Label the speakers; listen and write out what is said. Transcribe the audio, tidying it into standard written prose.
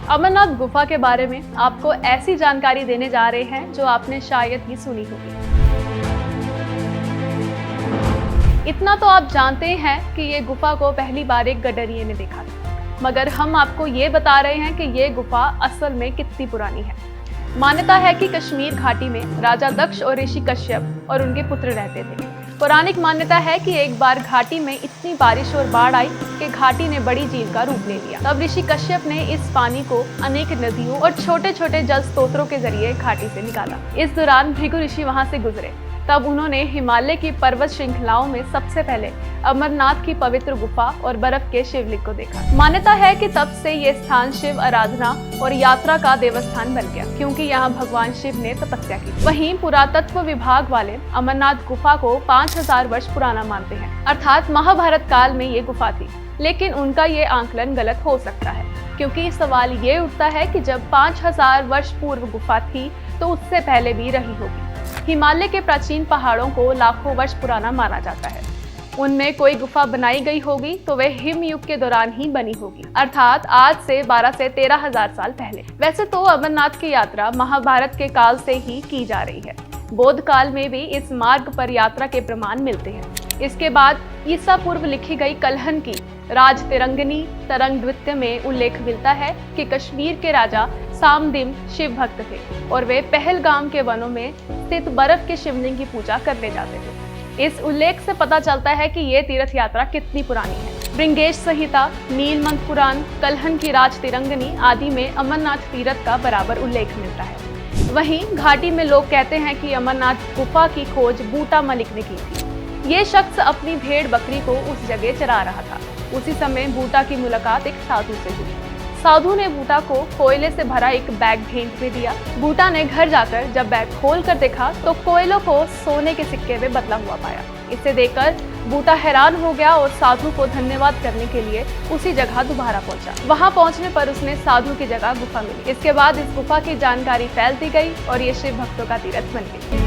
Speaker 1: अमरनाथ गुफा के बारे में आपको ऐसी जानकारी देने जा रहे हैं जो आपने शायद ही सुनी होगी। इतना तो आप जानते हैं कि ये गुफा को पहली बार एक गडरिये ने देखा था, मगर हम आपको ये बता रहे हैं कि ये गुफा असल में कितनी पुरानी है। मान्यता है कि कश्मीर घाटी में राजा दक्ष और ऋषि कश्यप और उनके पुत्र रहते थे। पौराणिक मान्यता है कि एक बार घाटी में इतनी बारिश और बाढ़ आई कि घाटी ने बड़ी झील का रूप ले लिया। तब ऋषि कश्यप ने इस पानी को अनेक नदियों और छोटे छोटे जल स्रोतों के जरिए घाटी से निकाला। इस दौरान भृगु ऋषि वहां से गुजरे, तब उन्होंने हिमालय की पर्वत श्रृंखलाओं में सबसे पहले अमरनाथ की पवित्र गुफा और बर्फ के शिवलिंग को देखा। मान्यता है कि तब से ये स्थान शिव आराधना और यात्रा का देवस्थान बन गया, क्योंकि यहाँ भगवान शिव ने तपस्या की। वहीं पुरातत्व विभाग वाले अमरनाथ गुफा को 5000 वर्ष पुराना मानते हैं, अर्थात महाभारत काल में ये गुफा थी। लेकिन उनका ये आंकलन गलत हो सकता है, क्योंकि सवाल ये उठता है कि जब 5000 वर्ष पूर्व गुफा थी तो उससे पहले भी रही होगी। हिमालय के प्राचीन पहाड़ों को लाखों वर्ष पुराना माना जाता है। उनमें कोई गुफा बनाई गई होगी तो वह हिम युग के दौरान ही बनी होगी, अर्थात आज से 12 से 13,000 साल पहले। वैसे तो अमरनाथ की यात्रा महाभारत के काल से ही की जा रही है। बौद्ध काल में भी इस मार्ग पर यात्रा के प्रमाण मिलते हैं। इसके बाद ईसा पूर्व लिखी गई कलहन की राज तिरंगनी तरंग द्वितीय में उल्लेख मिलता है कि कश्मीर के राजा सामदिम शिव भक्त थे और वे पहलगाम के वनों में स्थित बर्फ के शिवलिंग की पूजा करने जाते थे। इस उल्लेख से पता चलता है कि ये तीर्थ यात्रा कितनी पुरानी है। भृंगेश संहिता, नीलमंत पुराण, कलहन की राज तिरंगनी आदि में अमरनाथ तीर्थ का बराबर उल्लेख मिलता है। वहीं घाटी में लोग कहते हैं कि अमरनाथ गुफा की खोज बूटा मलिक ने की थी। ये शख्स अपनी भेड़ बकरी को उस जगह चरा रहा था। उसी समय बूटा की मुलाकात एक साधु से हुई। साधु ने बूटा को कोयले से भरा एक बैग भेंट में दिया। बूटा ने घर जाकर जब बैग खोल कर देखा तो कोयलों को सोने के सिक्के में बदला हुआ पाया। इसे देखकर बूटा हैरान हो गया और साधु को धन्यवाद करने के लिए उसी जगह दोबारा पहुंचा। वहां पहुंचने पर उसने साधु की जगह गुफा मिली। इसके बाद इस गुफा की जानकारी फैलती गई और ये शिव भक्तों का तीर्थ बन गई।